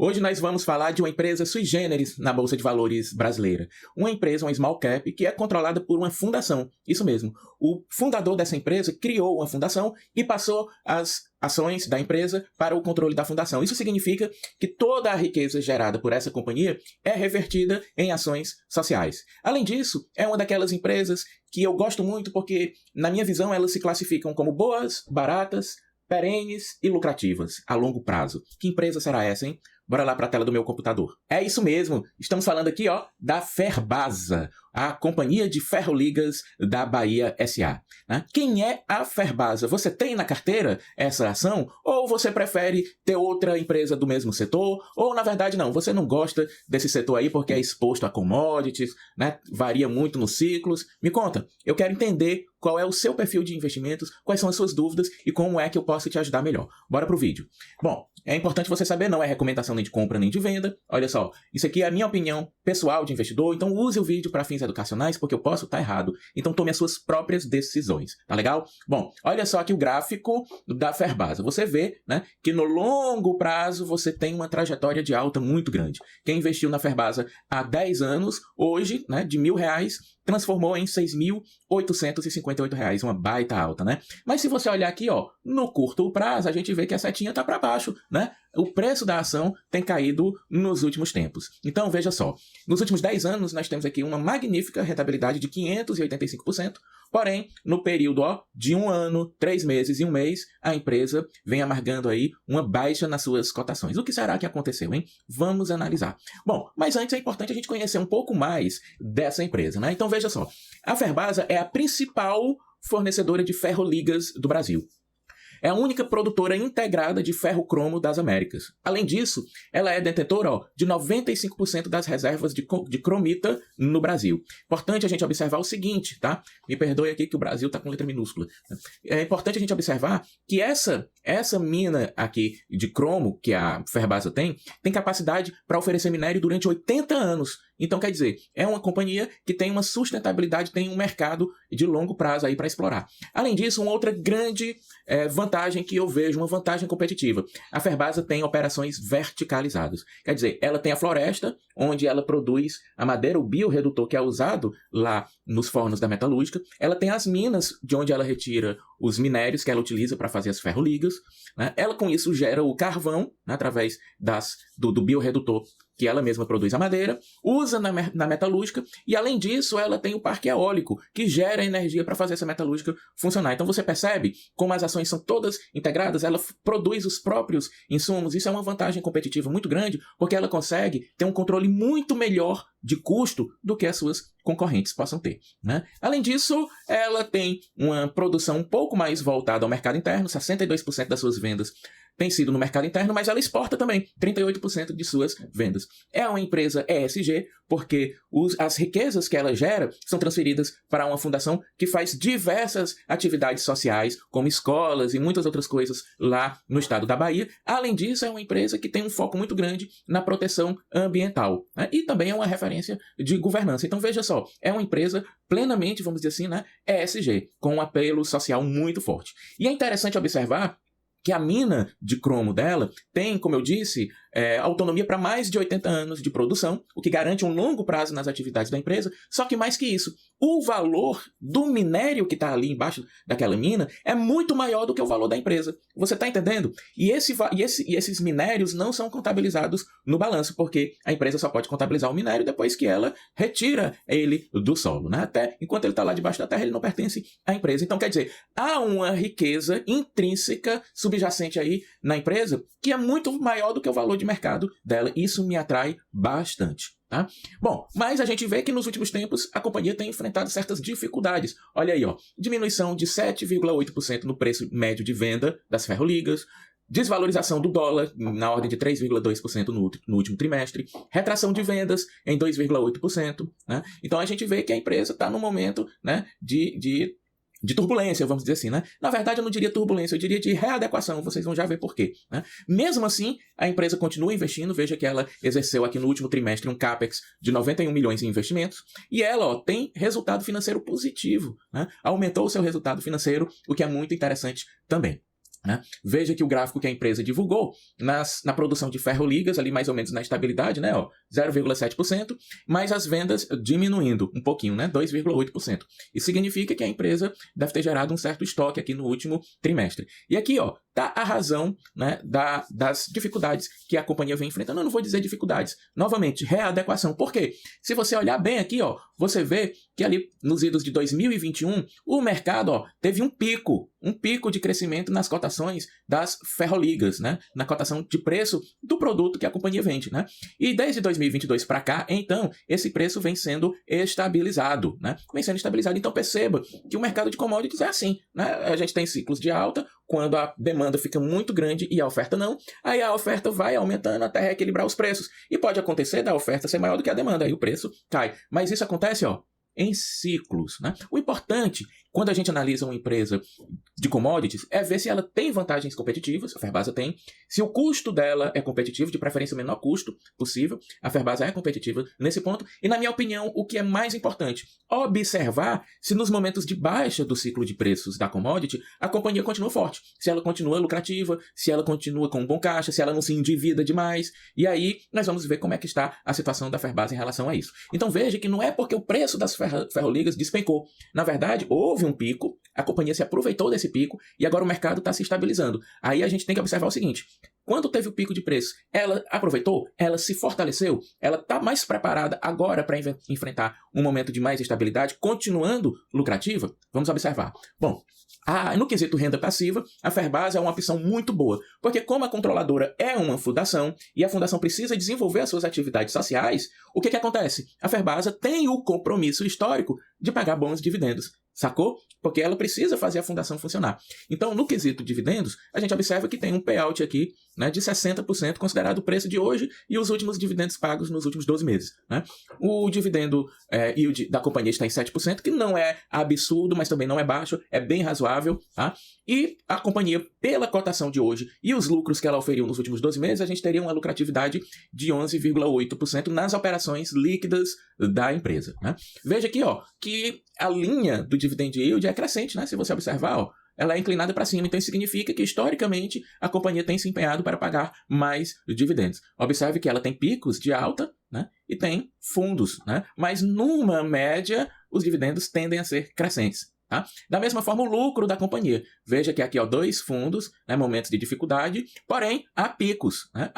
Hoje nós vamos falar de uma empresa sui generis na Bolsa de Valores brasileira. Uma empresa, uma small cap, que é controlada por uma fundação. Isso mesmo. O fundador dessa empresa criou uma fundação e passou as ações da empresa para o controle da fundação. Isso significa que toda a riqueza gerada por essa companhia é revertida em ações sociais. Além disso, é uma daquelas empresas que eu gosto muito porque, na minha visão, elas se classificam como boas, baratas, perenes e lucrativas a longo prazo. Que empresa será essa, hein? Bora lá para a tela do meu computador. É isso mesmo, estamos falando aqui da Ferbasa, a Companhia de Ferroligas da Bahia S.A. Quem é a Ferbasa? Você tem na carteira essa ação? Ou você prefere ter outra empresa do mesmo setor? Ou, na verdade, não, você não gosta desse setor aí porque é exposto a commodities, varia muito nos ciclos. Me conta, eu quero entender qual é o seu perfil de investimentos, quais são as suas dúvidas e como é que eu posso te ajudar melhor. Bora pro vídeo. Bom, é importante você saber, não é recomendação nem de compra nem de venda. Olha só, isso aqui é a minha opinião pessoal de investidor, então use o vídeo para fins educacionais porque eu posso estar errado. Então tome as suas próprias decisões, tá legal? Bom, olha só aqui o gráfico da Ferbasa. Você vê, que no longo prazo você tem uma trajetória de alta muito grande. Quem investiu na Ferbasa há 10 anos, hoje, de R$1.000, transformou em R$6.858, uma baita alta, Mas se você olhar aqui, no curto prazo, a gente vê que a setinha tá para baixo, O preço da ação tem caído nos últimos tempos. Então, veja só, nos últimos 10 anos nós temos aqui uma magnífica rentabilidade de 585%, porém, no período de 1 ano, 3 meses e 1 mês, a empresa vem amargando aí uma baixa nas suas cotações. O que será que aconteceu, hein? Vamos analisar. Bom, mas antes é importante a gente conhecer um pouco mais dessa empresa, Então, veja só, a Ferbasa é a principal fornecedora de ferroligas do Brasil. É a única produtora integrada de ferro-cromo das Américas. Além disso, ela é detentora de 95% das reservas de cromita no Brasil. Importante a gente observar o seguinte, tá? Me perdoe aqui que o Brasil está com letra minúscula. É importante a gente observar que essa mina aqui de cromo que a Ferbasa tem capacidade para oferecer minério durante 80 anos. Então, quer dizer, é uma companhia que tem uma sustentabilidade, tem um mercado de longo prazo aí para explorar. Além disso, uma outra grande vantagem que eu vejo, uma vantagem competitiva. A Ferbasa tem operações verticalizadas. Quer dizer, ela tem a floresta, onde ela produz a madeira, o biorredutor que é usado lá nos fornos da metalúrgica. Ela tem as minas, de onde ela retira os minérios que ela utiliza para fazer as ferroligas. Ela, com isso, gera o carvão, através do biorredutor que ela mesma produz a madeira, usa na metalúrgica e, além disso, ela tem o parque eólico, que gera energia para fazer essa metalúrgica funcionar. Então você percebe como as ações são todas integradas, ela produz os próprios insumos. Isso é uma vantagem competitiva muito grande, porque ela consegue ter um controle muito melhor de custo do que as suas concorrentes possam ter. Além disso, ela tem uma produção um pouco mais voltada ao mercado interno, 62% das suas vendas tem sido no mercado interno, mas ela exporta também 38% de suas vendas. É uma empresa ESG, porque as riquezas que ela gera são transferidas para uma fundação que faz diversas atividades sociais, como escolas e muitas outras coisas lá no estado da Bahia. Além disso, é uma empresa que tem um foco muito grande na proteção ambiental, e também é uma referência de governança. Então, veja só, é uma empresa plenamente, vamos dizer assim, ESG, com um apelo social muito forte. E é interessante observar que a mina de cromo dela tem, como eu disse, autonomia para mais de 80 anos de produção, o que garante um longo prazo nas atividades da empresa. Só que mais que isso, o valor do minério que está ali embaixo daquela mina é muito maior do que o valor da empresa. Você está entendendo? E esses minérios não são contabilizados no balanço, porque a empresa só pode contabilizar o minério depois que ela retira ele do solo. Até enquanto ele está lá debaixo da terra, ele não pertence à empresa. Então, quer dizer, há uma riqueza intrínseca subjacente aí na empresa que é muito maior do que o valor de mercado dela. Isso me atrai bastante. Bom, mas a gente vê que nos últimos tempos a companhia tem enfrentado certas dificuldades. Olha aí, diminuição de 7,8% no preço médio de venda das ferroligas, desvalorização do dólar na ordem de 3,2% no último trimestre, retração de vendas em 2,8%. Então a gente vê que a empresa está no momento de turbulência, vamos dizer assim, Na verdade, eu não diria turbulência, eu diria de readequação, vocês vão já ver por quê, Mesmo assim, a empresa continua investindo, veja que ela exerceu aqui no último trimestre um CAPEX de 91 milhões em investimentos, e ela, tem resultado financeiro positivo, Aumentou o seu resultado financeiro, o que é muito interessante também. né? Veja que o gráfico que a empresa divulgou na produção de ferroligas, ali mais ou menos na estabilidade, né, 0,7%, mas as vendas diminuindo um pouquinho, né, 2,8%. Isso significa que a empresa deve ter gerado um certo estoque aqui no último trimestre. E aqui está a razão, né, das dificuldades que a companhia vem enfrentando. Eu não vou dizer dificuldades. Novamente, readequação. Por quê? Se você olhar bem aqui, você vê que ali nos idos de 2021, o mercado teve um pico de crescimento nas cotações das ferroligas, né? Na cotação de preço do produto que a companhia vende, né? E desde 2022 para cá, então, esse preço vem sendo estabilizado, né? Vem sendo estabilizado. Então, perceba que o mercado de commodities é assim, né? A gente tem ciclos de alta, quando a demanda fica muito grande e a oferta não, aí a oferta vai aumentando até reequilibrar os preços. E pode acontecer da oferta ser maior do que a demanda, aí o preço cai. Mas isso acontece, em ciclos, né? O importante, quando a gente analisa uma empresa de commodities, é ver se ela tem vantagens competitivas, a Ferbasa tem, se o custo dela é competitivo, de preferência o menor custo possível, a Ferbasa é competitiva nesse ponto, e na minha opinião, o que é mais importante, observar se nos momentos de baixa do ciclo de preços da commodity, a companhia continua forte, se ela continua lucrativa, se ela continua com um bom caixa, se ela não se endivida demais, e aí nós vamos ver como é que está a situação da Ferbasa em relação a isso. Então veja que não é porque o preço das ferroligas despencou. Na verdade, houve um pico, a companhia se aproveitou desse pico e agora o mercado está se estabilizando. Aí a gente tem que observar o seguinte: quando teve o pico de preço, ela aproveitou, ela se fortaleceu, ela está mais preparada agora para enfrentar um momento de mais estabilidade, continuando lucrativa? Vamos observar. Bom, no quesito renda passiva, a Ferbasa é uma opção muito boa, porque como a controladora é uma fundação e a fundação precisa desenvolver as suas atividades sociais, o que acontece? A Ferbasa tem o compromisso histórico de pagar bons dividendos. Sacou? Porque ela precisa fazer a fundação funcionar. Então, no quesito dividendos, a gente observa que tem um payout aqui, né, de 60%, considerado o preço de hoje e os últimos dividendos pagos nos últimos 12 meses. Né? O dividendo yield da companhia está em 7%, que não é absurdo, mas também não é baixo, é bem razoável. Tá? E a companhia, pela cotação de hoje e os lucros que ela oferiu nos últimos 12 meses, a gente teria uma lucratividade de 11,8% nas operações líquidas da empresa. Né? Veja aqui que a linha do dividend yield é crescente, né? Se você observar, ela é inclinada para cima, então isso significa que historicamente a companhia tem se empenhado para pagar mais dividendos. Observe que ela tem picos de alta, né? E tem fundos, né? Mas numa média os dividendos tendem a ser crescentes. Tá? Da mesma forma, o lucro da companhia. Veja que aqui, 2 fundos, né, momentos de dificuldade, porém, há picos, né,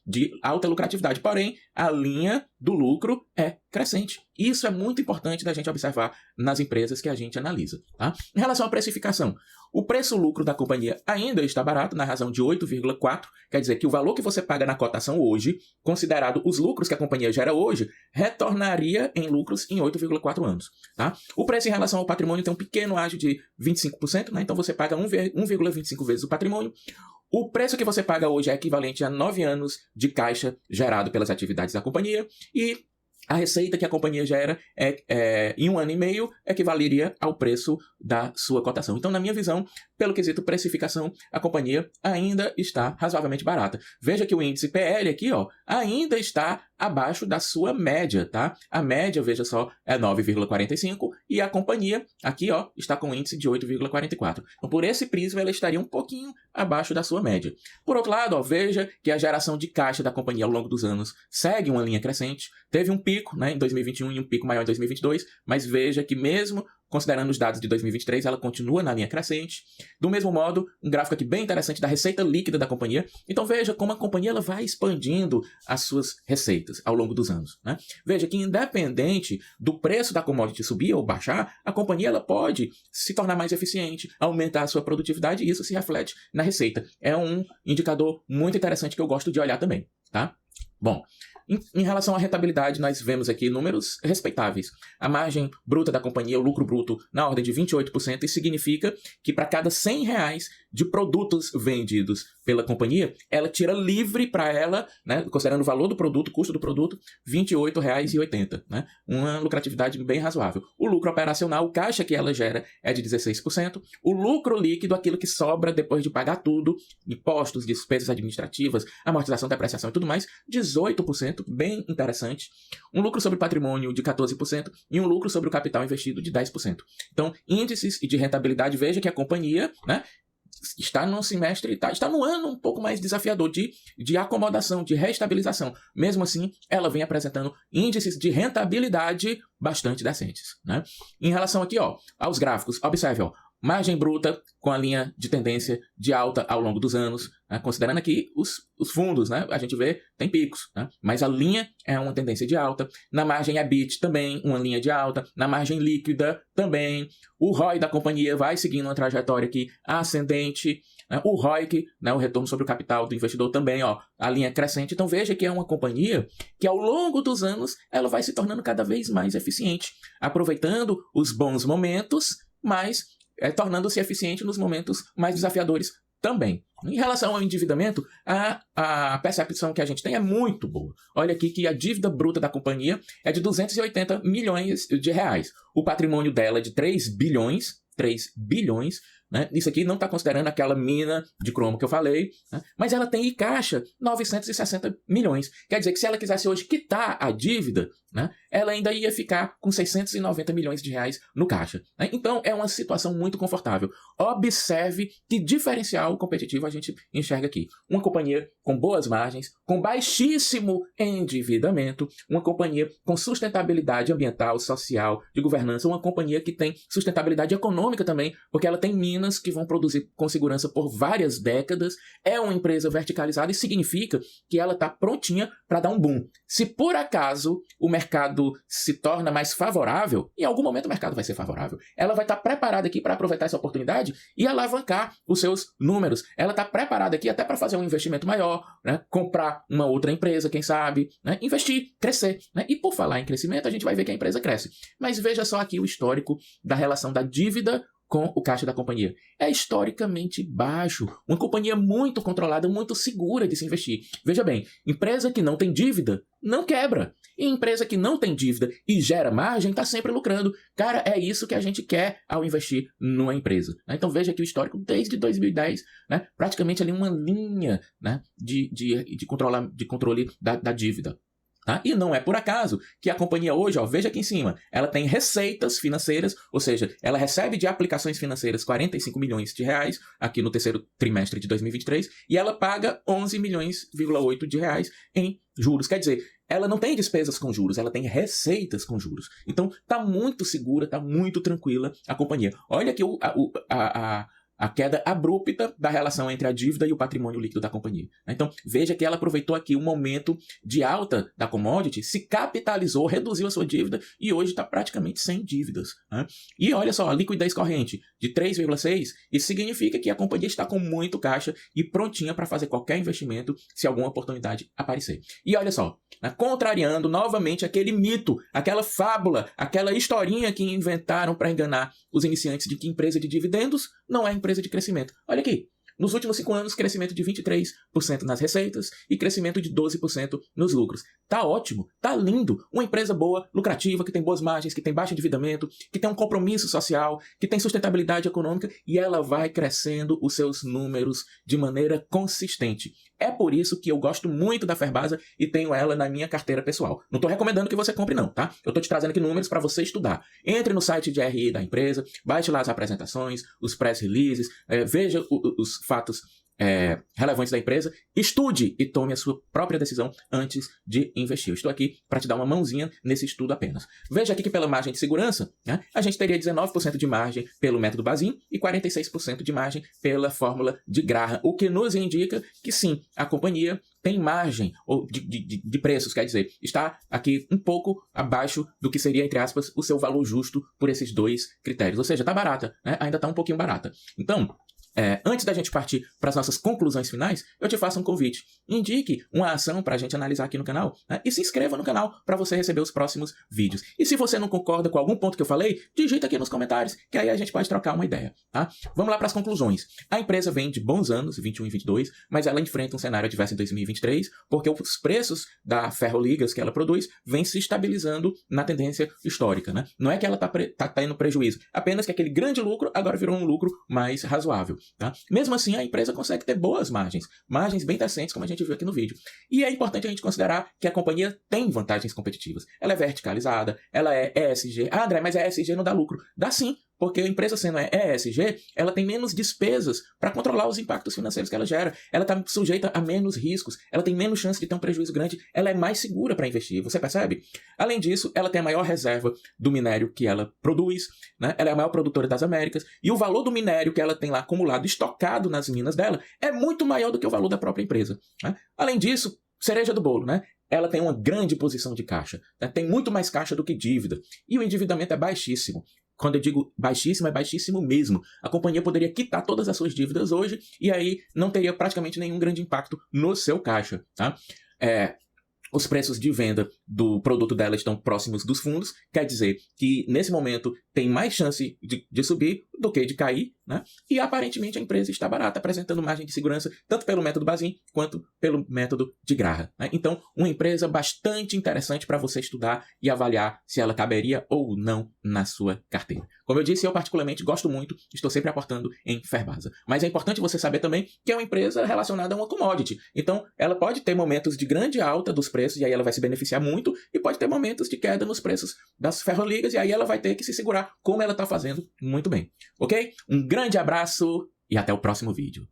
de alta lucratividade. Porém, a linha do lucro é crescente. Isso é muito importante da gente observar nas empresas que a gente analisa. Tá? Em relação à precificação, o preço-lucro da companhia ainda está barato, na razão de 8,4, quer dizer que o valor que você paga na cotação hoje, considerado os lucros que a companhia gera hoje, retornaria em lucros em 8,4 anos. Tá? O preço em relação ao patrimônio tem um pequeno ágio de 25%, né? Então você paga 1,25 vezes o patrimônio. O preço que você paga hoje é equivalente a 9 anos de caixa gerado pelas atividades da companhia e a receita que a companhia gera em 1 ano e meio equivaleria ao preço da sua cotação. Então, na minha visão, pelo quesito precificação, a companhia ainda está razoavelmente barata. Veja que o índice PL aqui, ainda está abaixo da sua média, tá? A média, veja só, é 9,45 e a companhia aqui, está com um índice de 8,44. Então, por esse prisma, ela estaria um pouquinho abaixo da sua média. Por outro lado, veja que a geração de caixa da companhia ao longo dos anos segue uma linha crescente. Teve um pico, né, em 2021 e um pico maior em 2022, mas veja que mesmo considerando os dados de 2023, ela continua na linha crescente. Do mesmo modo, um gráfico aqui bem interessante da receita líquida da companhia. Então veja como a companhia ela vai expandindo as suas receitas ao longo dos anos. Né? Veja que independente do preço da commodity subir ou baixar, a companhia ela pode se tornar mais eficiente, aumentar a sua produtividade e isso se reflete na receita. É um indicador muito interessante que eu gosto de olhar também. Tá? Bom, em relação à rentabilidade, nós vemos aqui números respeitáveis. A margem bruta da companhia, o lucro bruto, na ordem de 28%, isso significa que para cada R$100 de produtos vendidos pela companhia, ela tira livre para ela, né, considerando o valor do produto, o custo do produto, R$ 28,80. Né? Uma lucratividade bem razoável. O lucro operacional, o caixa que ela gera é de 16%. O lucro líquido, aquilo que sobra depois de pagar tudo, impostos, despesas administrativas, amortização, depreciação e tudo mais, 18%, bem interessante. Um lucro sobre patrimônio de 14% e um lucro sobre o capital investido de 10%. Então, índices de rentabilidade, veja que a companhia, né, está num semestre, está num ano um pouco mais desafiador de acomodação, de reestabilização. Mesmo assim, ela vem apresentando índices de rentabilidade bastante decentes, né? Em relação aqui, ó, aos gráficos, observe, ó, margem bruta com a linha de tendência de alta ao longo dos anos, né? Considerando aqui os fundos, né? A gente vê, tem picos, né? Mas a linha é uma tendência de alta. Na margem EBIT também, uma linha de alta. Na margem líquida também. O ROI da companhia vai seguindo uma trajetória aqui ascendente. Né? O ROIC, né? O retorno sobre o capital do investidor também, ó, a linha crescente. Então veja que é uma companhia que ao longo dos anos ela vai se tornando cada vez mais eficiente, aproveitando os bons momentos, mas tornando-se eficiente nos momentos mais desafiadores também. Em relação ao endividamento, a percepção que a gente tem é muito boa. Olha aqui que a dívida bruta da companhia é de 280 milhões de reais. O patrimônio dela é de 3 bilhões, né? Isso aqui não está considerando aquela mina de cromo que eu falei, né? Mas ela tem em caixa 960 milhões. Quer dizer que se ela quisesse hoje quitar a dívida, né, ela ainda ia ficar com 690 milhões de reais no caixa, né? Então é uma situação muito confortável. Observe que diferencial competitivo a gente enxerga aqui. Uma companhia com boas margens, com baixíssimo endividamento, uma companhia com sustentabilidade ambiental, social, de governança, uma companhia que tem sustentabilidade econômica também, porque ela tem minas que vão produzir com segurança por várias décadas, é uma empresa verticalizada e significa que ela está prontinha para dar um boom. Se por acaso o mercado se torna mais favorável, em algum momento o mercado vai ser favorável, ela vai estar preparada aqui para aproveitar essa oportunidade e alavancar os seus números. Ela está preparada aqui até para fazer um investimento maior, né? Comprar uma outra empresa, quem sabe, né? Investir, crescer, né? E por falar em crescimento, a gente vai ver que a empresa cresce. Mas veja só aqui o histórico da relação da dívida com o caixa da companhia. É historicamente baixo. Uma companhia muito controlada, muito segura de se investir. Veja bem, empresa que não tem dívida não quebra. E empresa que não tem dívida e gera margem está sempre lucrando. Cara, é isso que a gente quer ao investir numa empresa. Então veja aqui o histórico desde 2010, né? Praticamente ali uma linha, né, de controle da dívida. Tá? E não é por acaso que a companhia hoje, ó, veja aqui em cima, ela tem receitas financeiras, ou seja, ela recebe de aplicações financeiras 45 milhões de reais aqui no terceiro trimestre de 2023 e ela paga 11,8 milhões de reais em juros. Quer dizer, ela não tem despesas com juros, ela tem receitas com juros. Então tá muito segura, tá muito tranquila a companhia. Olha aqui a queda abrupta da relação entre a dívida e o patrimônio líquido da companhia. Então, veja que ela aproveitou aqui um momento de alta da commodity, se capitalizou, reduziu a sua dívida e hoje está praticamente sem dívidas, né? E olha só, a liquidez corrente de 3,6, isso significa que a companhia está com muito caixa e prontinha para fazer qualquer investimento se alguma oportunidade aparecer. E olha só, né, contrariando novamente aquele mito, aquela fábula, aquela historinha que inventaram para enganar os iniciantes de que empresa de dividendos não é empresa de crescimento. Olha aqui, nos últimos 5 anos, crescimento de 23% nas receitas e crescimento de 12% nos lucros. Tá ótimo, tá lindo. Uma empresa boa, lucrativa, que tem boas margens, que tem baixo endividamento, que tem um compromisso social, que tem sustentabilidade econômica e ela vai crescendo os seus números de maneira consistente. É por isso que eu gosto muito da Ferbasa e tenho ela na minha carteira pessoal. Não estou recomendando que você compre não, tá? Eu estou te trazendo aqui números para você estudar. Entre no site de RI da empresa, baixe lá as apresentações, os press releases, veja os fatos relevantes da empresa, estude e tome a sua própria decisão antes de investir. Eu estou aqui para te dar uma mãozinha nesse estudo apenas. Veja aqui que pela margem de segurança, né, a gente teria 19% de margem pelo método Bazin e 46% de margem pela fórmula de Graham, o que nos indica que sim, a companhia tem margem de preços, quer dizer, está aqui um pouco abaixo do que seria, entre aspas, o seu valor justo por esses dois critérios. Ou seja, está barata, né? Ainda está um pouquinho barata. Então, antes da gente partir para as nossas conclusões finais, eu te faço um convite. Indique uma ação para a gente analisar aqui no canal, né? E se inscreva no canal para você receber os próximos vídeos. E se você não concorda com algum ponto que eu falei, digita aqui nos comentários, que aí a gente pode trocar uma ideia. Tá? Vamos lá para as conclusões. A empresa vem de bons anos, 21 e 22, mas ela enfrenta um cenário adverso em 2023, porque os preços da ferroligas que ela produz vêm se estabilizando na tendência histórica. Né? Não é que ela está tendo prejuízo, apenas que aquele grande lucro agora virou um lucro mais razoável. Tá? Mesmo assim, a empresa consegue ter boas margens bem decentes, como a gente viu aqui no vídeo. E é importante a gente considerar que a companhia tem vantagens competitivas. Ela é verticalizada, ela é ESG. Ah, André, mas a ESG não dá lucro. Dá sim, Porque a empresa sendo ESG, ela tem menos despesas para controlar os impactos financeiros que ela gera. Ela está sujeita a menos riscos, ela tem menos chance de ter um prejuízo grande, ela é mais segura para investir, você percebe? Além disso, ela tem a maior reserva do minério que ela produz, né? Ela é a maior produtora das Américas, e o valor do minério que ela tem lá acumulado, estocado nas minas dela, é muito maior do que o valor da própria empresa, né? Além disso, cereja do bolo, né? Ela tem uma grande posição de caixa, né? Tem muito mais caixa do que dívida, e o endividamento é baixíssimo. Quando eu digo baixíssimo, é baixíssimo mesmo. A companhia poderia quitar todas as suas dívidas hoje e aí não teria praticamente nenhum grande impacto no seu caixa, tá? Os preços de venda do produto dela estão próximos dos fundos, quer dizer que nesse momento tem mais chance de subir do que de cair, né? E aparentemente a empresa está barata, apresentando margem de segurança tanto pelo método Bazin quanto pelo método de Graham, né? Então, uma empresa bastante interessante para você estudar e avaliar se ela caberia ou não na sua carteira. Como eu disse, eu particularmente gosto muito, estou sempre aportando em Ferbasa. Mas é importante você saber também que é uma empresa relacionada a uma commodity. Então, ela pode ter momentos de grande alta dos preços e aí ela vai se beneficiar muito, e pode ter momentos de queda nos preços das ferroligas e aí ela vai ter que se segurar, como ela está fazendo muito bem. Ok? Um grande abraço e até o próximo vídeo.